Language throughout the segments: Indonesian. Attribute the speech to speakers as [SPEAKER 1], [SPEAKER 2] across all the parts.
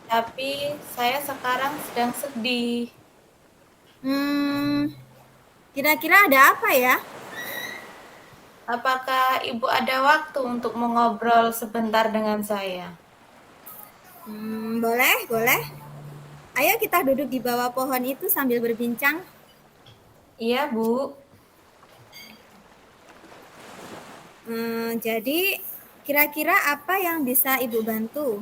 [SPEAKER 1] tapi saya sekarang sedang sedih.
[SPEAKER 2] Hmm, kira-kira ada apa ya?
[SPEAKER 1] Apakah Ibu ada waktu untuk mengobrol sebentar dengan saya?
[SPEAKER 2] Boleh, boleh. Ayo kita duduk di bawah pohon itu sambil berbincang.
[SPEAKER 1] Iya, Bu.
[SPEAKER 2] Jadi, kira-kira apa yang bisa Ibu bantu?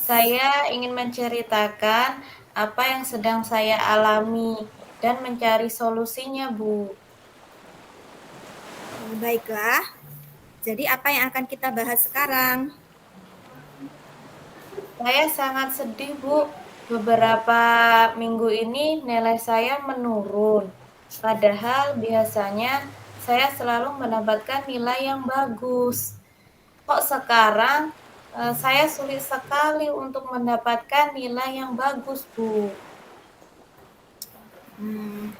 [SPEAKER 1] Saya ingin menceritakan apa yang sedang saya alami dan mencari solusinya, Bu.
[SPEAKER 2] Baiklah, jadi apa yang akan kita bahas sekarang?
[SPEAKER 1] Saya sangat sedih, Bu. Beberapa minggu ini nilai saya menurun. Padahal biasanya saya selalu mendapatkan nilai yang bagus. Kok sekarang saya sulit sekali untuk mendapatkan nilai yang bagus, Bu.
[SPEAKER 2] Hmm,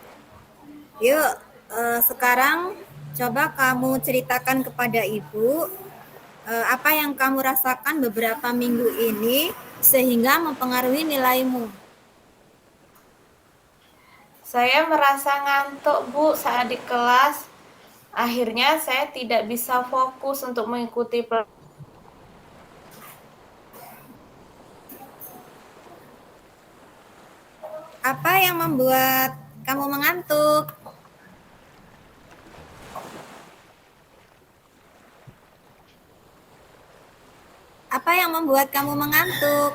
[SPEAKER 2] Yuk, sekarang coba kamu ceritakan kepada Ibu apa yang kamu rasakan beberapa minggu ini sehingga mempengaruhi nilaimu.
[SPEAKER 1] Saya merasa ngantuk, Bu, saat di kelas. Akhirnya saya tidak bisa fokus untuk mengikuti pelajaran.
[SPEAKER 2] Apa yang membuat kamu mengantuk? Apa yang membuat kamu mengantuk?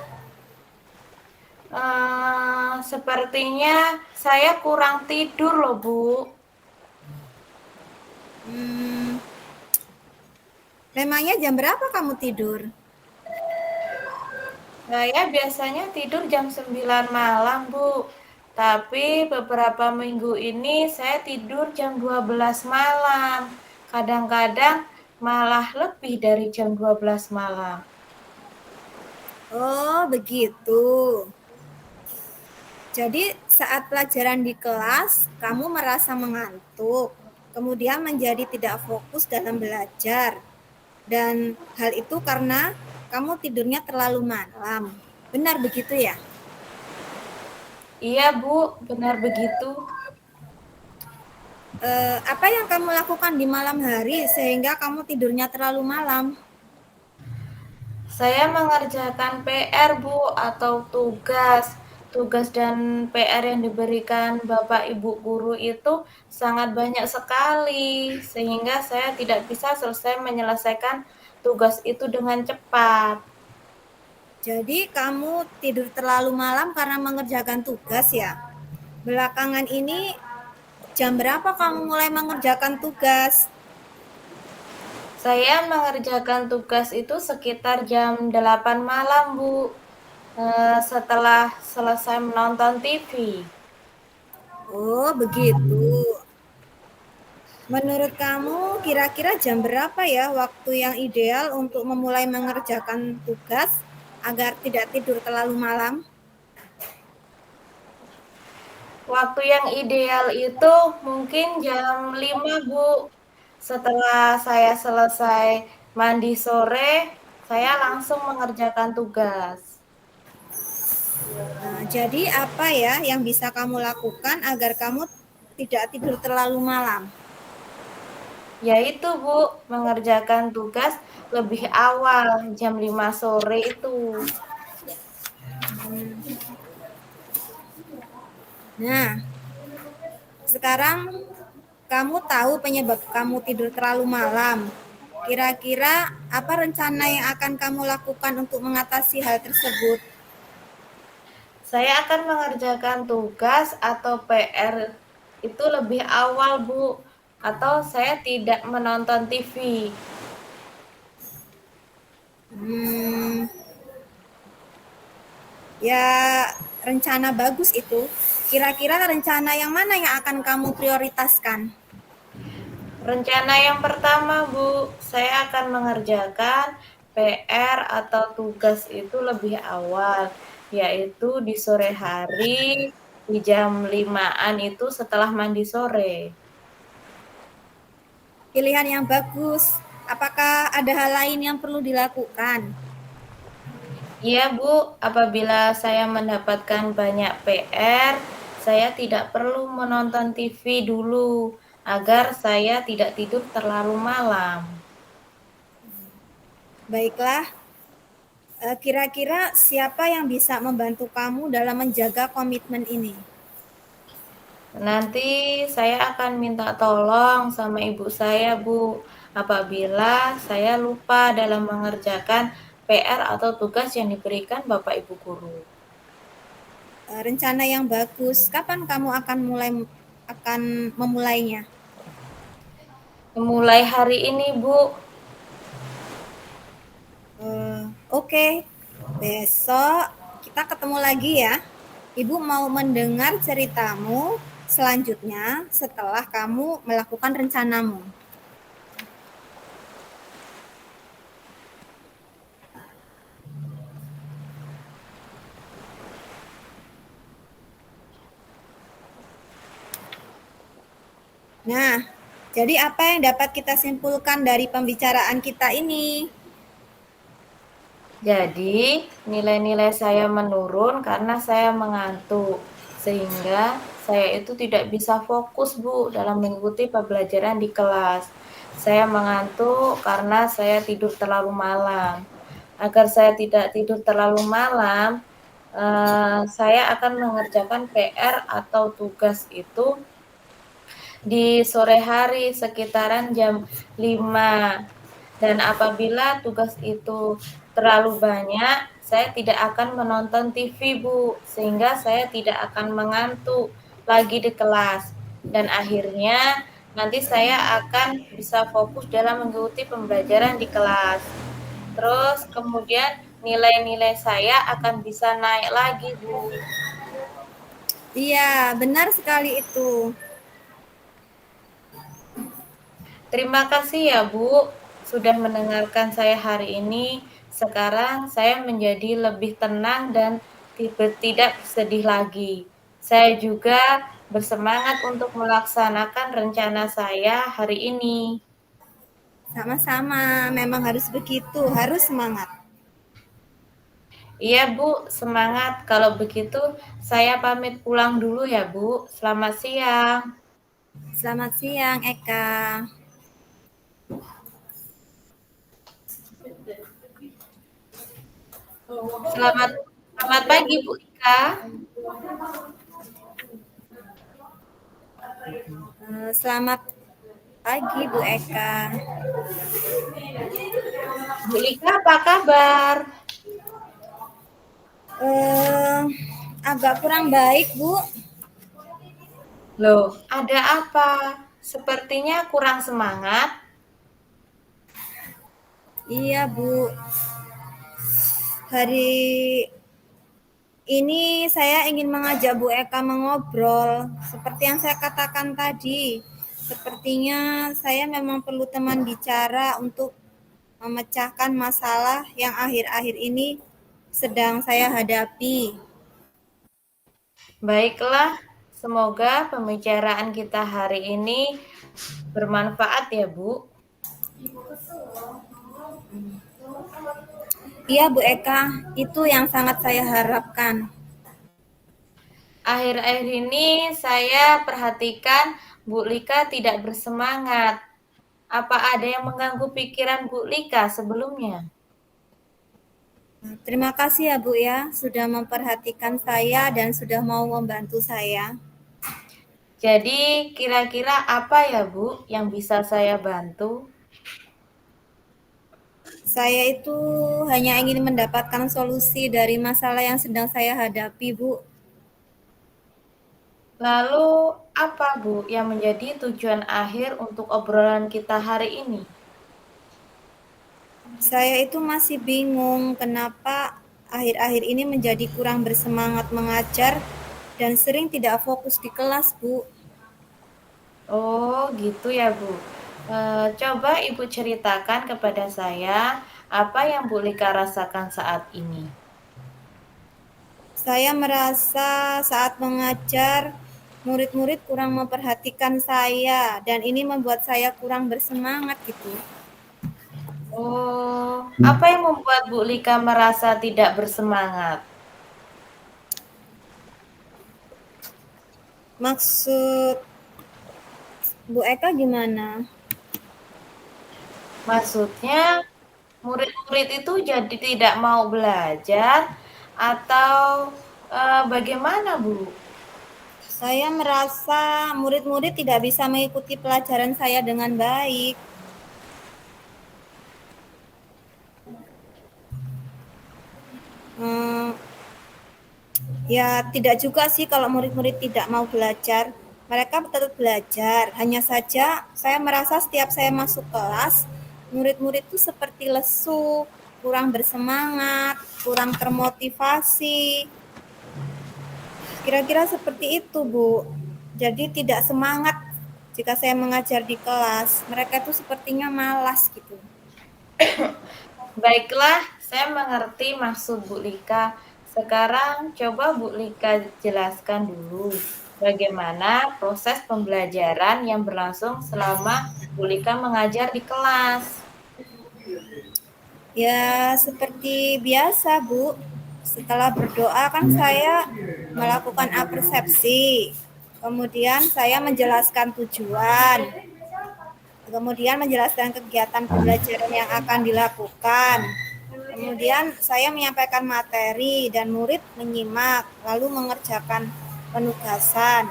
[SPEAKER 1] Sepertinya saya kurang tidur loh, Bu.
[SPEAKER 2] Hmm, Memangnya jam berapa kamu tidur?
[SPEAKER 1] Saya biasanya tidur jam 9 malam, Bu. Tapi beberapa minggu ini saya tidur jam 12 malam. Kadang-kadang malah lebih dari jam 12 malam.
[SPEAKER 2] Oh, begitu. Jadi saat pelajaran di kelas, kamu merasa mengantuk, kemudian menjadi tidak fokus dalam belajar. Dan hal itu karena kamu tidurnya terlalu malam. Benar begitu ya?
[SPEAKER 1] Iya, Bu, benar begitu.
[SPEAKER 2] Apa yang kamu lakukan di malam hari sehingga kamu tidurnya terlalu malam?
[SPEAKER 1] Saya mengerjakan PR, Bu, atau tugas. Tugas dan PR yang diberikan Bapak Ibu guru itu sangat banyak sekali, sehingga saya tidak bisa selesai menyelesaikan tugas itu dengan cepat.
[SPEAKER 2] Jadi kamu tidur terlalu malam karena mengerjakan tugas ya? Belakangan ini jam berapa kamu mulai mengerjakan tugas?
[SPEAKER 1] Saya mengerjakan tugas itu sekitar jam 8 malam, Bu, setelah selesai menonton TV.
[SPEAKER 2] Oh, begitu. Menurut kamu, kira-kira jam berapa ya waktu yang ideal untuk memulai mengerjakan tugas agar tidak tidur terlalu malam?
[SPEAKER 1] Waktu yang ideal itu mungkin jam 5, Bu. Setelah saya selesai mandi sore, saya langsung mengerjakan tugas.
[SPEAKER 2] Nah, jadi apa ya yang bisa kamu lakukan agar kamu tidak tidur terlalu malam?
[SPEAKER 1] Yaitu, Bu, mengerjakan tugas lebih awal, jam 5 sore itu.
[SPEAKER 2] Nah, sekarang kamu tahu penyebab kamu tidur terlalu malam. Kira-kira apa rencana yang akan kamu lakukan untuk mengatasi hal tersebut?
[SPEAKER 1] Saya akan mengerjakan tugas atau PR itu lebih awal, Bu, atau saya tidak menonton TV.
[SPEAKER 2] Hmm, Ya, rencana bagus itu. Kira-kira rencana yang mana yang akan kamu prioritaskan?
[SPEAKER 1] Rencana yang pertama, Bu, saya akan mengerjakan PR atau tugas itu lebih awal, yaitu di sore hari, di jam 5-an itu setelah mandi sore.
[SPEAKER 2] Pilihan yang bagus. Apakah ada hal lain yang perlu dilakukan?
[SPEAKER 1] Iya, Bu, apabila saya mendapatkan banyak PR, saya tidak perlu menonton TV dulu agar saya tidak tidur terlalu malam.
[SPEAKER 2] Baiklah, kira-kira siapa yang bisa membantu kamu dalam menjaga komitmen ini?
[SPEAKER 1] Nanti saya akan minta tolong sama ibu saya, Bu, apabila saya lupa dalam mengerjakan PR atau tugas yang diberikan Bapak Ibu guru.
[SPEAKER 2] Rencana yang bagus. Kapan kamu akan memulainya?
[SPEAKER 1] Mulai hari ini, Bu.
[SPEAKER 2] Oke, besok kita ketemu lagi ya. Ibu mau mendengar ceritamu selanjutnya setelah kamu melakukan rencanamu. Nah, jadi apa yang dapat kita simpulkan dari pembicaraan kita ini?
[SPEAKER 1] Jadi, nilai-nilai saya menurun karena saya mengantuk, sehingga saya itu tidak bisa fokus, Bu, dalam mengikuti pembelajaran di kelas. Saya mengantuk karena saya tidur terlalu malam. Agar saya tidak tidur terlalu malam, saya akan mengerjakan PR atau tugas itu di sore hari sekitaran jam 5. Dan apabila tugas itu terlalu banyak, saya tidak akan menonton TV, Bu, sehingga saya tidak akan mengantuk lagi di kelas. Dan akhirnya nanti saya akan bisa fokus dalam mengikuti pembelajaran di kelas. Terus kemudian nilai-nilai saya akan bisa naik lagi, Bu.
[SPEAKER 2] Iya, benar sekali itu.
[SPEAKER 1] Terima kasih ya, Bu, sudah mendengarkan saya hari ini. Sekarang saya menjadi lebih tenang dan tidak sedih lagi. Saya juga bersemangat untuk melaksanakan rencana saya hari ini.
[SPEAKER 2] Sama-sama, memang harus begitu, harus semangat.
[SPEAKER 1] Iya, Bu, semangat. Kalau begitu, saya pamit pulang dulu ya, Bu. Selamat siang.
[SPEAKER 2] Selamat siang, Eka.
[SPEAKER 1] Selamat selamat pagi, Bu Ika.
[SPEAKER 2] Selamat pagi, Bu Eka.
[SPEAKER 1] Bu Ika, apa kabar?
[SPEAKER 2] Eh, Agak kurang baik, Bu.
[SPEAKER 1] Loh, ada apa? Sepertinya kurang semangat.
[SPEAKER 2] Iya, Bu. Hari ini saya ingin mengajak Bu Eka mengobrol. Seperti yang saya katakan tadi, sepertinya saya memang perlu teman bicara untuk memecahkan masalah yang akhir-akhir ini sedang saya hadapi.
[SPEAKER 1] Baiklah, semoga pembicaraan kita hari ini bermanfaat ya, Bu.
[SPEAKER 2] Iya, Bu Eka, itu yang sangat saya harapkan.
[SPEAKER 1] Akhir-akhir ini saya perhatikan Bu Lika tidak bersemangat. Apa ada yang mengganggu pikiran Bu Lika sebelumnya?
[SPEAKER 2] Terima kasih ya Bu ya, sudah memperhatikan saya dan sudah mau membantu saya.
[SPEAKER 1] Jadi, kira-kira apa ya, Bu, yang bisa saya bantu?
[SPEAKER 2] Saya itu hanya ingin mendapatkan solusi dari masalah yang sedang saya hadapi, Bu.
[SPEAKER 1] Lalu, apa, Bu, yang menjadi tujuan akhir untuk obrolan kita hari ini?
[SPEAKER 2] Saya itu masih bingung kenapa akhir-akhir ini menjadi kurang bersemangat mengajar dan sering tidak fokus di kelas, Bu.
[SPEAKER 1] Oh, gitu ya, Bu. Coba Ibu ceritakan kepada saya apa yang Bu Lika rasakan saat ini.
[SPEAKER 2] Saya merasa saat mengajar murid-murid kurang memperhatikan saya dan ini membuat saya kurang bersemangat gitu.
[SPEAKER 1] Oh, apa yang membuat Bu Lika merasa tidak bersemangat?
[SPEAKER 2] Maksud Bu Eka gimana?
[SPEAKER 1] Maksudnya murid-murid itu jadi tidak mau belajar atau, bagaimana, Bu?
[SPEAKER 2] Saya merasa murid-murid tidak bisa mengikuti pelajaran saya dengan baik. Hmm, ya tidak juga sih kalau murid-murid tidak mau belajar. Mereka tetap belajar. Hanya saja saya merasa setiap saya masuk kelas, murid-murid itu seperti lesu, kurang bersemangat, kurang termotivasi. Kira-kira seperti itu, Bu. Jadi tidak semangat jika saya mengajar di kelas. Mereka itu sepertinya malas gitu.
[SPEAKER 1] Baiklah, saya mengerti maksud Bu Lika. Sekarang coba Bu Lika jelaskan dulu bagaimana proses pembelajaran yang berlangsung selama Bu Lika mengajar di kelas.
[SPEAKER 2] Ya, seperti biasa, Bu. Setelah berdoa kan saya melakukan apersepsi. Kemudian saya menjelaskan tujuan. Kemudian menjelaskan kegiatan pembelajaran yang akan dilakukan. Kemudian saya menyampaikan materi dan murid menyimak, lalu mengerjakan penugasan.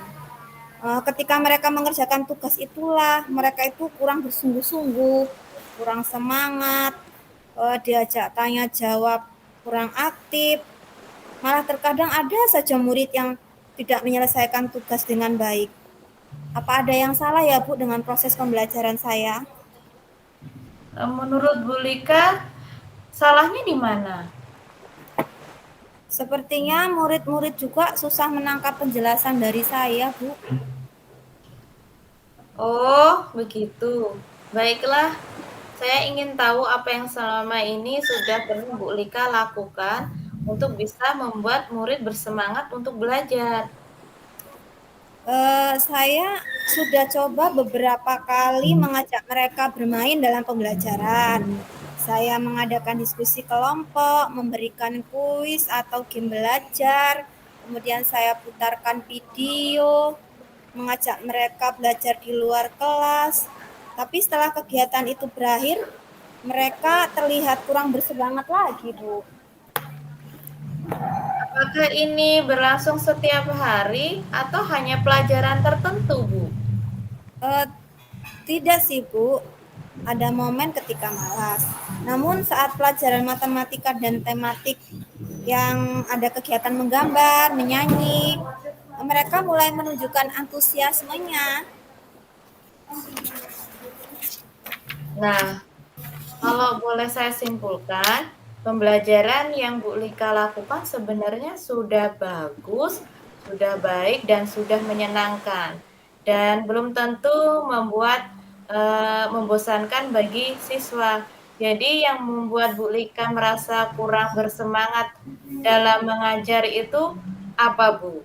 [SPEAKER 2] Ketika mereka mengerjakan tugas itulah mereka itu kurang bersungguh-sungguh, kurang semangat, diajak tanya jawab kurang aktif, malah terkadang ada saja murid yang tidak menyelesaikan tugas dengan baik. Apa ada yang salah ya Bu dengan proses pembelajaran saya?
[SPEAKER 1] Menurut Bu Lika, salahnya di mana?
[SPEAKER 2] Sepertinya murid-murid juga susah menangkap penjelasan dari saya, Bu.
[SPEAKER 1] Oh, begitu. Baiklah, saya ingin tahu apa yang selama ini sudah pernah Bu Lika lakukan untuk bisa membuat murid bersemangat untuk belajar.
[SPEAKER 2] Saya sudah coba beberapa kali mengajak mereka bermain dalam pembelajaran. Saya mengadakan diskusi kelompok, memberikan kuis atau game belajar, kemudian saya putarkan video, mengajak mereka belajar di luar kelas. Tapi setelah kegiatan itu berakhir, mereka terlihat kurang bersemangat lagi, Bu.
[SPEAKER 1] Apakah ini berlangsung setiap hari atau hanya pelajaran tertentu, Bu?
[SPEAKER 2] Eh, Tidak sih, Bu. Ada momen ketika malas. Namun saat pelajaran matematika dan tematik yang ada kegiatan menggambar, menyanyi, mereka mulai menunjukkan antusiasmenya.
[SPEAKER 1] Nah, kalau boleh saya simpulkan, pembelajaran yang Bu Lika lakukan sebenarnya sudah bagus, sudah baik, dan sudah menyenangkan. Dan belum tentu membosankan bagi siswa. Jadi yang membuat Bu Lika merasa kurang bersemangat dalam mengajar itu apa, Bu?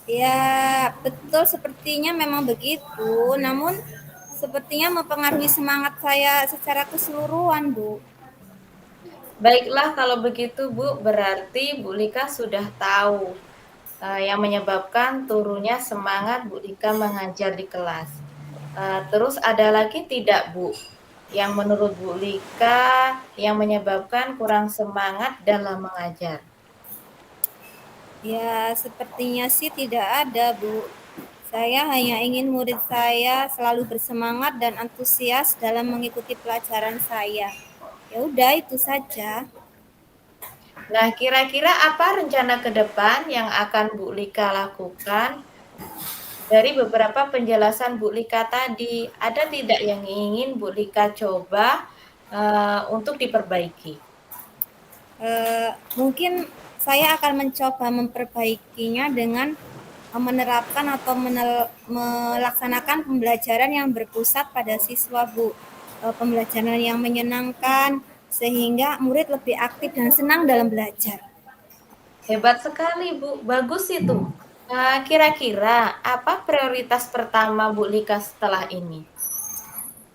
[SPEAKER 2] Ya, betul sepertinya memang begitu. Namun sepertinya mempengaruhi semangat saya secara keseluruhan, Bu.
[SPEAKER 1] Baiklah kalau begitu Bu, berarti Bu Lika sudah tahu yang menyebabkan turunnya semangat Bu Lika mengajar di kelas. Terus ada lagi tidak Bu, yang menurut Bu Lika yang menyebabkan kurang semangat dalam mengajar?
[SPEAKER 2] Ya, sepertinya sih tidak ada, Bu. Saya hanya ingin murid saya selalu bersemangat dan antusias dalam mengikuti pelajaran saya. Ya udah, itu saja.
[SPEAKER 1] Nah, kira-kira apa rencana ke depan yang akan Bu Lika lakukan dari beberapa penjelasan Bu Lika tadi? Ada tidak yang ingin Bu Lika coba untuk diperbaiki?
[SPEAKER 2] Mungkin saya akan mencoba memperbaikinya dengan menerapkan atau melaksanakan pembelajaran yang berpusat pada siswa, Bu. Pembelajaran yang menyenangkan sehingga murid lebih aktif dan senang dalam belajar.
[SPEAKER 1] Hebat sekali, Bu. Bagus itu. Kira-kira apa prioritas pertama Bu Lika setelah ini?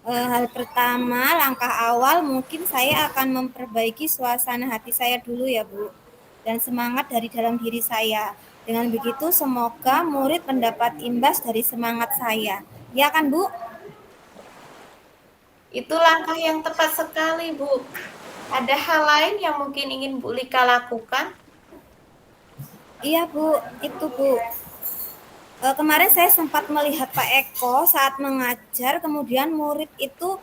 [SPEAKER 2] Hal pertama, langkah awal mungkin saya akan memperbaiki suasana hati saya dulu ya Bu, dan semangat dari dalam diri saya. Dengan begitu semoga murid mendapat imbas dari semangat saya. Ya kan Bu?
[SPEAKER 1] Itu langkah yang tepat sekali, Bu. Ada hal lain yang mungkin ingin Bu Lika lakukan?
[SPEAKER 2] Iya Bu, itu Bu. Kemarin saya sempat melihat Pak Eko saat mengajar, kemudian murid itu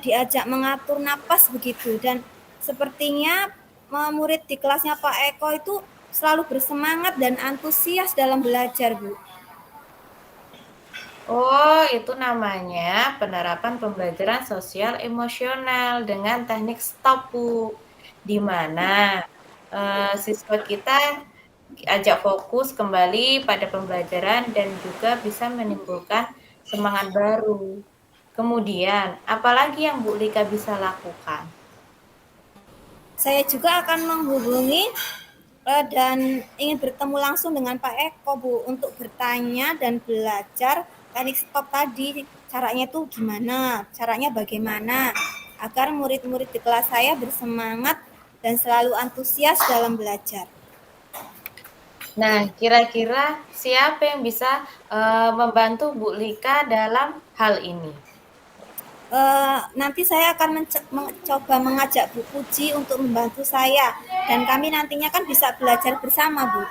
[SPEAKER 2] diajak mengatur napas begitu, dan sepertinya murid di kelasnya Pak Eko itu selalu bersemangat dan antusias dalam belajar, Bu.
[SPEAKER 1] Oh, itu namanya penerapan pembelajaran sosial emosional dengan teknik stop, Bu. Di mana siswa kita ajak fokus kembali pada pembelajaran dan juga bisa menimbulkan semangat baru. Kemudian, apalagi yang Bu Lika bisa lakukan?
[SPEAKER 2] Saya juga akan menghubungi dan ingin bertemu langsung dengan Pak Eko, Bu, untuk bertanya dan belajar teknik stop tadi. Caranya itu gimana? Caranya bagaimana? Agar murid-murid di kelas saya bersemangat dan selalu antusias dalam belajar.
[SPEAKER 1] Nah, kira-kira siapa yang bisa membantu Bu Lika dalam hal ini?
[SPEAKER 2] Nanti saya akan mencoba mengajak Bu Puji untuk membantu saya, dan kami nantinya kan bisa belajar bersama, Bu.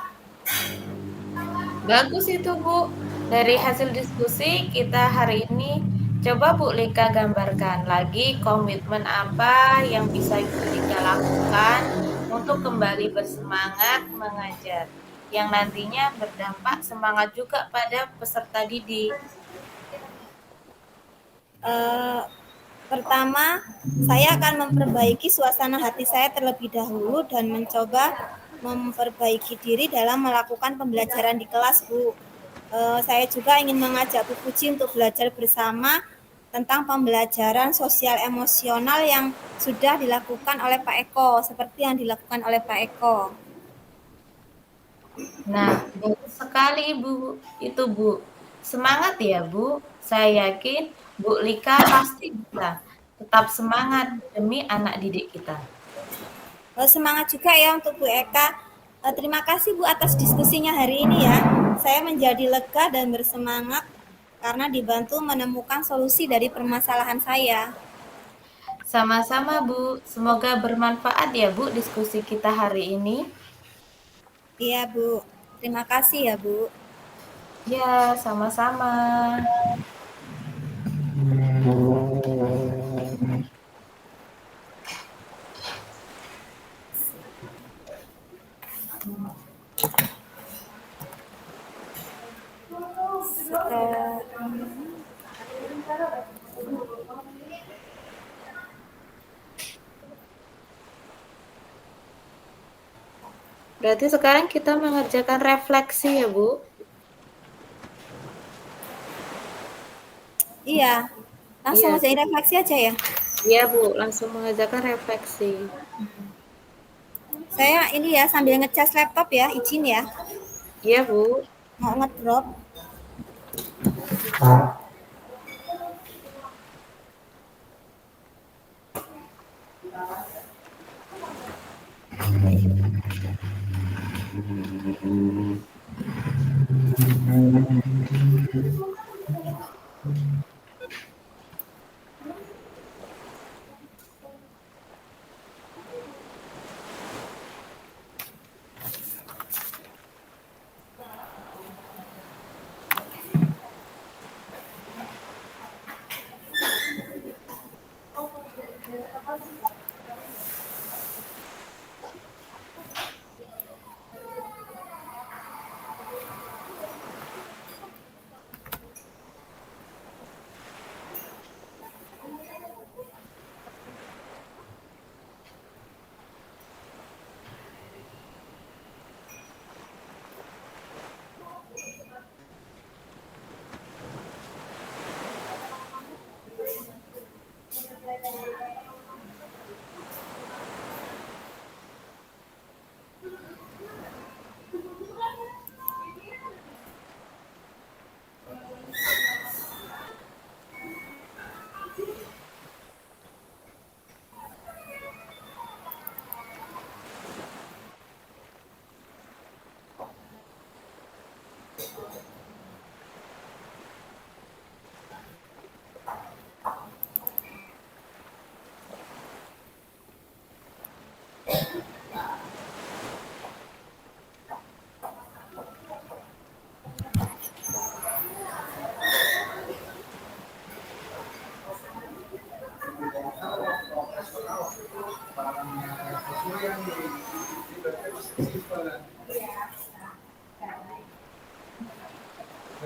[SPEAKER 1] Bagus itu, Bu. Dari hasil diskusi kita hari ini, coba Bu Lika gambarkan lagi komitmen apa yang bisa Bu Lika lakukan untuk kembali bersemangat mengajar, yang nantinya berdampak semangat juga pada peserta didik.
[SPEAKER 2] Eh, Pertama, saya akan memperbaiki suasana hati saya terlebih dahulu dan mencoba memperbaiki diri dalam melakukan pembelajaran di kelas, Bu. Saya juga ingin mengajak Bu Puji untuk belajar bersama tentang pembelajaran sosial emosional yang sudah dilakukan oleh Pak Eko, seperti yang dilakukan oleh Pak Eko.
[SPEAKER 1] Nah, bagus sekali Ibu. Itu Bu. Semangat ya Bu. Saya yakin Bu Lika pasti bisa. Tetap semangat demi anak didik kita.
[SPEAKER 2] Semangat juga ya untuk Bu Eka. Terima kasih Bu atas diskusinya hari ini ya. Saya menjadi lega dan bersemangat karena dibantu menemukan solusi dari permasalahan saya.
[SPEAKER 1] Sama-sama Bu. Semoga bermanfaat ya Bu diskusi kita hari ini.
[SPEAKER 2] Iya Bu, terima kasih ya Bu.
[SPEAKER 1] Ya, sama-sama. Berarti sekarang kita mengerjakan refleksi ya Bu.
[SPEAKER 2] Iya, langsung
[SPEAKER 1] Iya,
[SPEAKER 2] ngerjain refleksi aja ya.
[SPEAKER 1] iya Bu, langsung mengerjakan refleksi.
[SPEAKER 2] Saya ini ya sambil ngecas laptop ya, izin ya.
[SPEAKER 1] Iya Bu.
[SPEAKER 2] Mau ngedrop.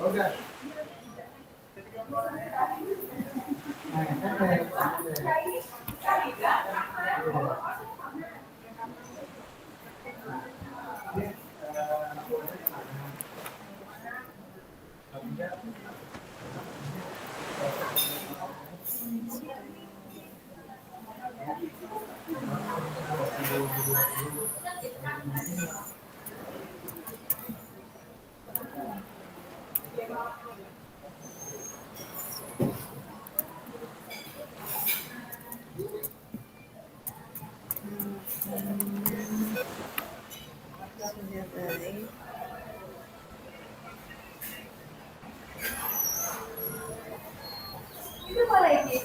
[SPEAKER 2] Sudah baik.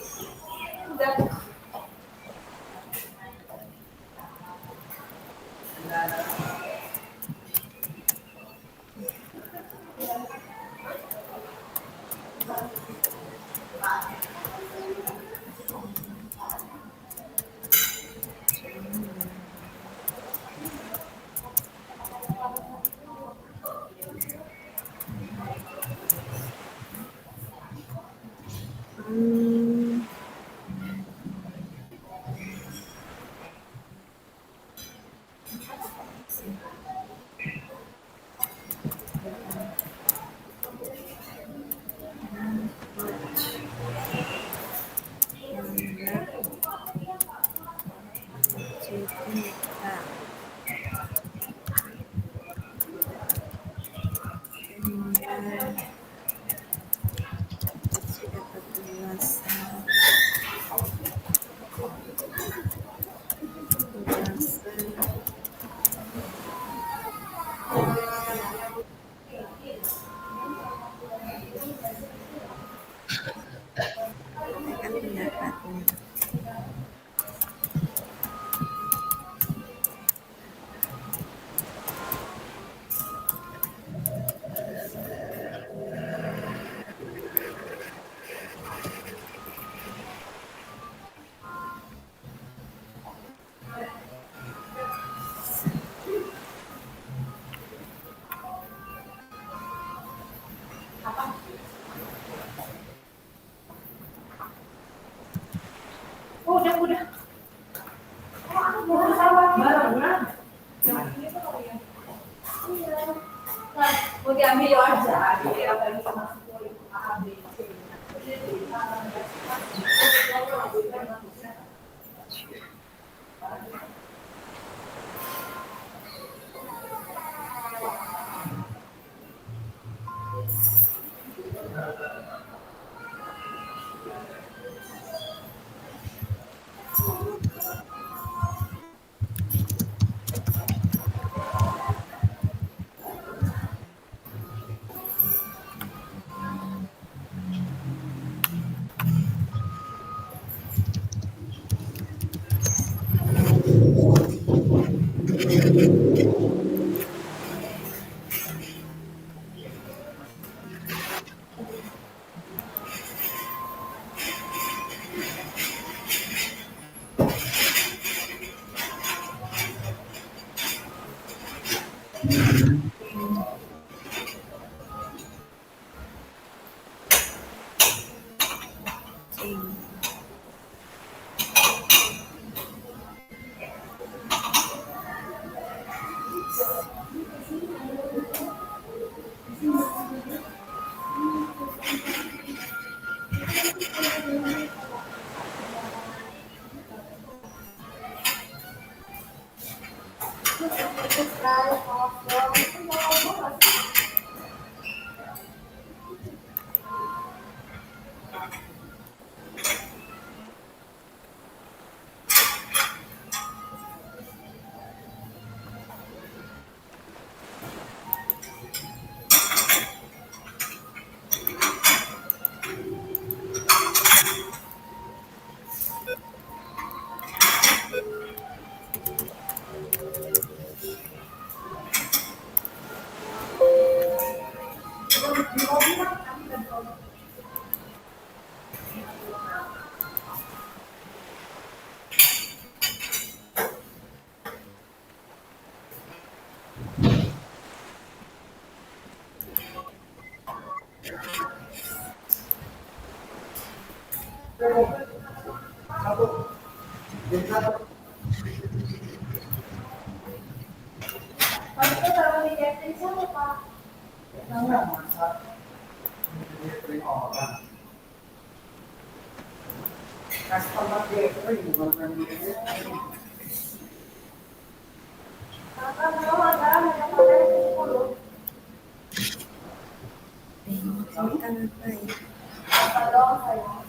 [SPEAKER 2] Hmm, Cinta. Sudah kedewasa, dewasa, sampaikan pendapatnya. Tentang apa ya?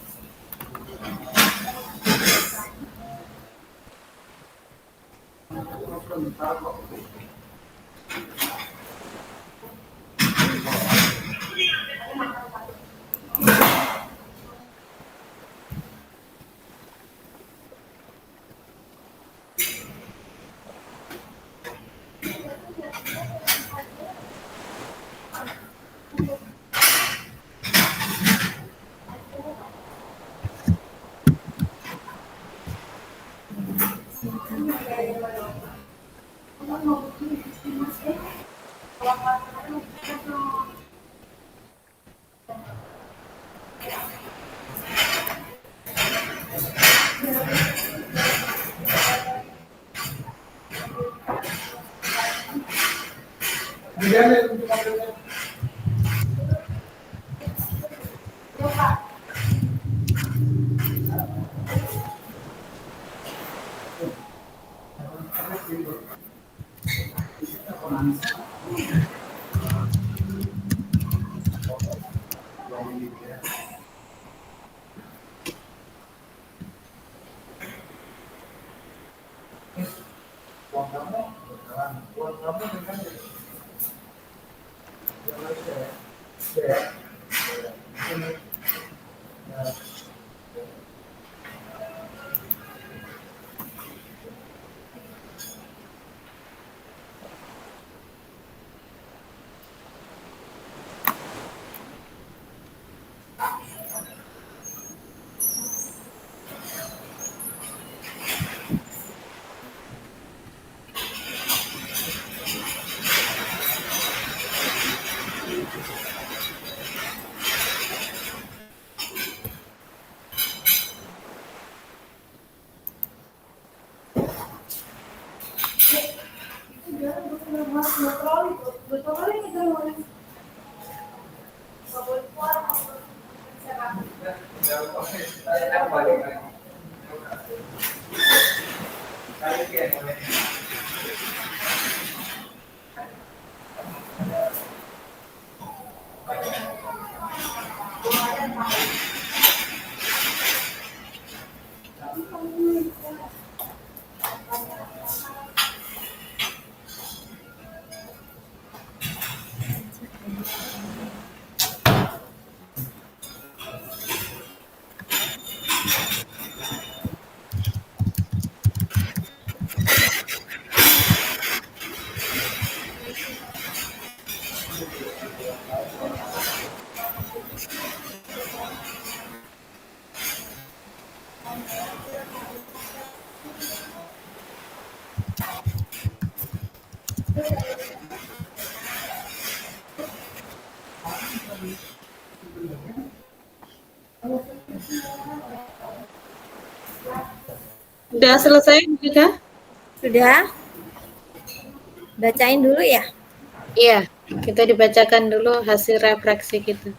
[SPEAKER 1] Sudah selesai juga?
[SPEAKER 2] Sudah? Bacain dulu ya.
[SPEAKER 1] Iya, kita dibacakan dulu hasil refleksi kita.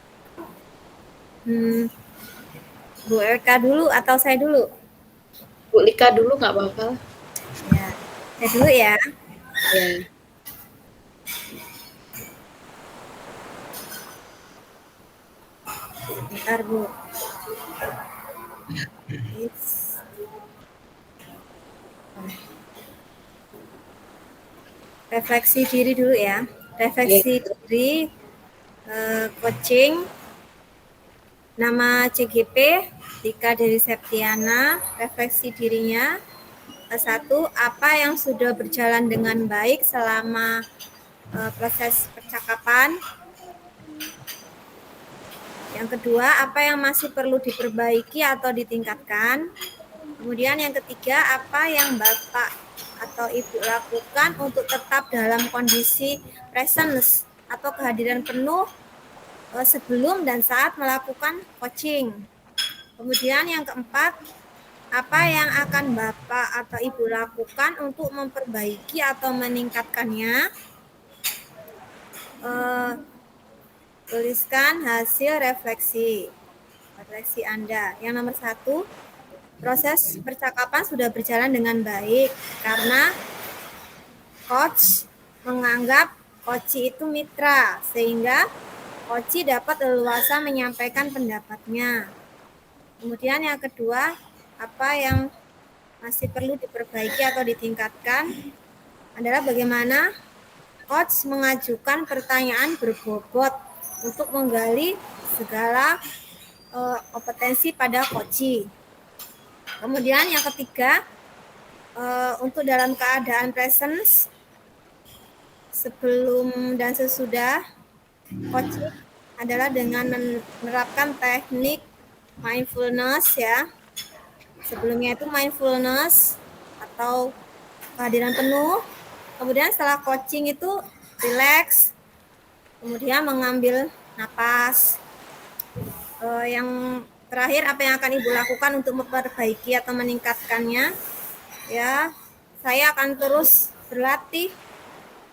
[SPEAKER 2] Bu Eka dulu atau saya dulu?
[SPEAKER 1] Bu Lika dulu nggak apa-apa.
[SPEAKER 2] Ya, saya dulu ya.
[SPEAKER 1] Ya.
[SPEAKER 2] Bentar, Bu. Refleksi diri dulu ya. Refleksi diri, coaching, nama CGP, Tika Dewi Septiana, refleksi dirinya. Satu, apa yang sudah berjalan dengan baik selama proses percakapan. Yang kedua, apa yang masih perlu diperbaiki atau ditingkatkan. Kemudian yang ketiga, apa yang Bapak atau Ibu lakukan untuk tetap dalam kondisi presence atau kehadiran penuh sebelum dan saat melakukan coaching. Kemudian yang keempat, apa yang akan Bapak atau Ibu lakukan untuk memperbaiki atau meningkatkannya? Eh, Tuliskan hasil refleksi Anda. Yang nomor satu, proses percakapan sudah berjalan dengan baik karena coach menganggap coach itu mitra, sehingga coach dapat leluasa menyampaikan pendapatnya. Kemudian yang kedua, apa yang masih perlu diperbaiki atau ditingkatkan adalah bagaimana coach mengajukan pertanyaan berbobot untuk menggali segala kompetensi pada coach. Kemudian yang ketiga, untuk dalam keadaan presence sebelum dan sesudah coaching adalah dengan menerapkan teknik mindfulness ya. Sebelumnya itu mindfulness atau kehadiran penuh. Kemudian setelah coaching itu relax, kemudian mengambil napas. Yang terakhir, apa yang akan Ibu lakukan untuk memperbaiki atau meningkatkannya? Ya, saya akan terus berlatih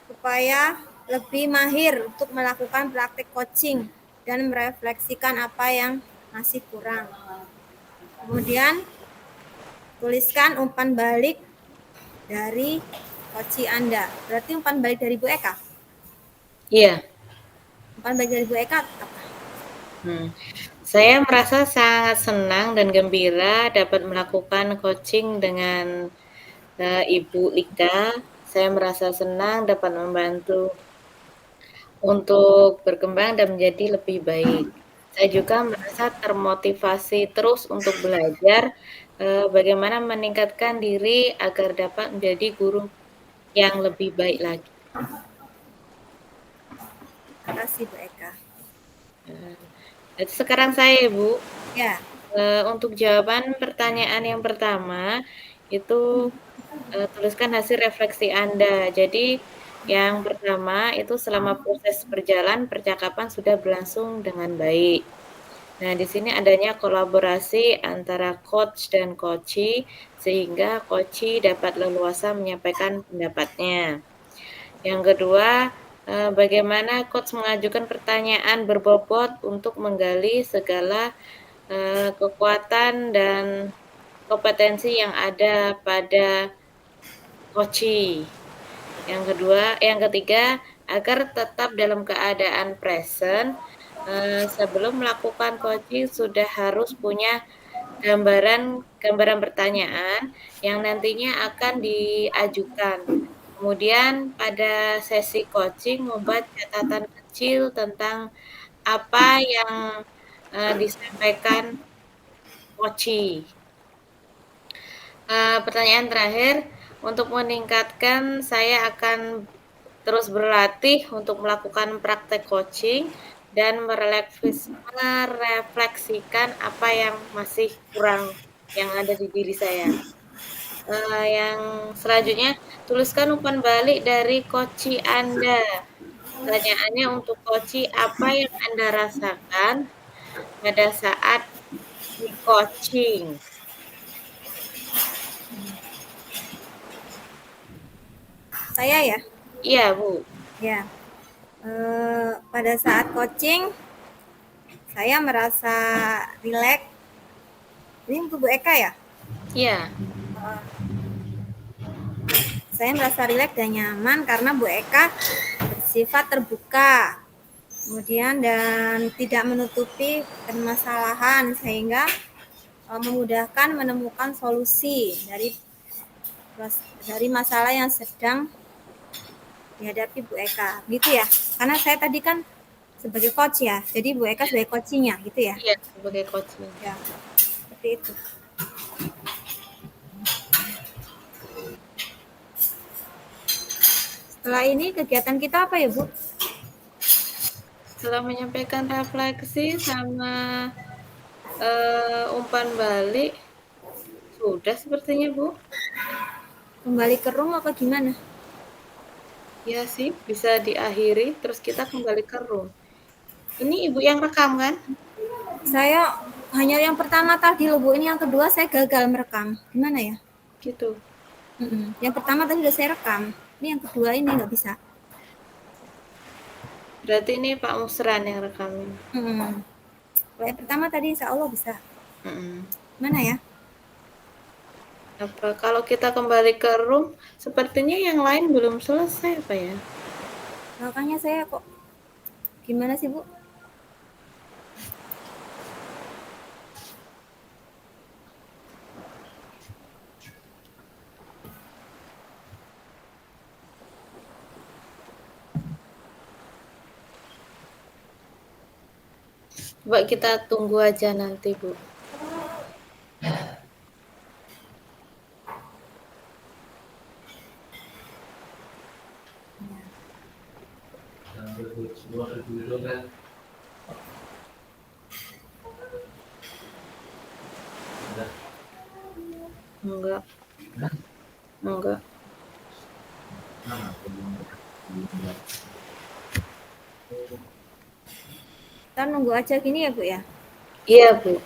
[SPEAKER 2] supaya lebih mahir untuk melakukan praktik coaching dan merefleksikan apa yang masih kurang. Kemudian tuliskan umpan balik dari coach Anda. Berarti umpan balik dari Bu Eka?
[SPEAKER 1] Iya.
[SPEAKER 2] Umpan balik dari Bu Eka apa?
[SPEAKER 1] Saya merasa sangat senang dan gembira dapat melakukan coaching dengan Ibu Lika. Saya merasa senang dapat membantu untuk berkembang dan menjadi lebih baik. Saya juga merasa termotivasi terus untuk belajar bagaimana meningkatkan diri agar dapat menjadi guru yang lebih baik lagi.
[SPEAKER 2] Terima kasih Bu Eka.
[SPEAKER 1] Jadi sekarang saya, Bu.
[SPEAKER 2] Ya.
[SPEAKER 1] Untuk jawaban pertanyaan yang pertama, itu tuliskan hasil refleksi Anda. Jadi yang pertama itu selama proses berjalan, percakapan sudah berlangsung dengan baik. Nah, di sini adanya kolaborasi antara coach dan coachee, sehingga coachee dapat leluasa menyampaikan pendapatnya. Yang kedua, bagaimana coach mengajukan pertanyaan berbobot untuk menggali segala kekuatan dan kompetensi yang ada pada coachee. Yang ketiga, agar tetap dalam keadaan present, sebelum melakukan coaching sudah harus punya gambaran pertanyaan yang nantinya akan diajukan. Kemudian pada sesi coaching membuat catatan kecil tentang apa yang disampaikan coachee. Pertanyaan terakhir, untuk meningkatkan saya akan terus berlatih untuk melakukan praktek coaching dan merefleksikan apa yang masih kurang yang ada di diri saya. Yang selanjutnya, tuliskan umpan balik dari coachee Anda. Pertanyaannya untuk coachee, apa yang Anda rasakan pada saat di coaching?
[SPEAKER 2] Saya ya?
[SPEAKER 1] Iya, Bu.
[SPEAKER 2] Ya. Pada saat coaching, saya merasa rileks. Ini untuk Bu Eka ya?
[SPEAKER 1] Iya.
[SPEAKER 2] Saya merasa rileks dan nyaman karena Bu Eka bersifat terbuka, kemudian dan tidak menutupi permasalahan, sehingga memudahkan menemukan solusi dari masalah yang sedang dihadapi Bu Eka, gitu ya? Karena saya tadi kan sebagai coach ya, jadi Bu Eka sebagai coachingnya, gitu ya?
[SPEAKER 1] Iya, sebagai coaching.
[SPEAKER 2] Ya, seperti itu. Setelah ini kegiatan kita apa ya, Bu?
[SPEAKER 1] Setelah menyampaikan refleksi sama umpan balik, sudah sepertinya, Bu.
[SPEAKER 2] Kembali ke room apa gimana?
[SPEAKER 1] Ya sih, bisa diakhiri, terus kita kembali ke room. Ini Ibu yang rekam kan?
[SPEAKER 2] Saya hanya yang pertama tadi loh Bu, ini yang kedua saya gagal merekam. Gimana ya?
[SPEAKER 1] Gitu.
[SPEAKER 2] Yang pertama tadi udah saya rekam, ini yang kedua ini nggak bisa.
[SPEAKER 1] Berarti ini Pak Musran yang rekamin.
[SPEAKER 2] Kalau yang pertama tadi insya Allah bisa.
[SPEAKER 1] Mm-mm.
[SPEAKER 2] Mana ya?
[SPEAKER 1] Apa kalau kita kembali ke room, sepertinya yang lain belum selesai apa ya?
[SPEAKER 2] Makanya saya kok gimana sih Bu?
[SPEAKER 1] Coba kita tunggu aja nanti, Bu. Enggak. Enggak.
[SPEAKER 2] Kita nunggu aja gini ya Bu ya?
[SPEAKER 1] Iya, Bu.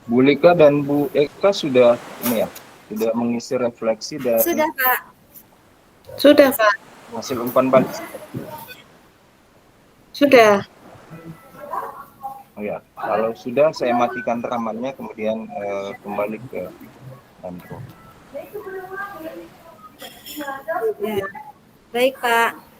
[SPEAKER 3] Bu Lika dan Bu Eka sudah ini ya, sudah mengisi refleksi dan
[SPEAKER 2] Sudah Pak.
[SPEAKER 1] Sudah, Pak.
[SPEAKER 3] hasil umpan balik.
[SPEAKER 1] Sudah.
[SPEAKER 3] Oh ya, kalau sudah saya matikan rekamannya, kemudian kembali ke Andro.
[SPEAKER 2] Ya. Baik Pak.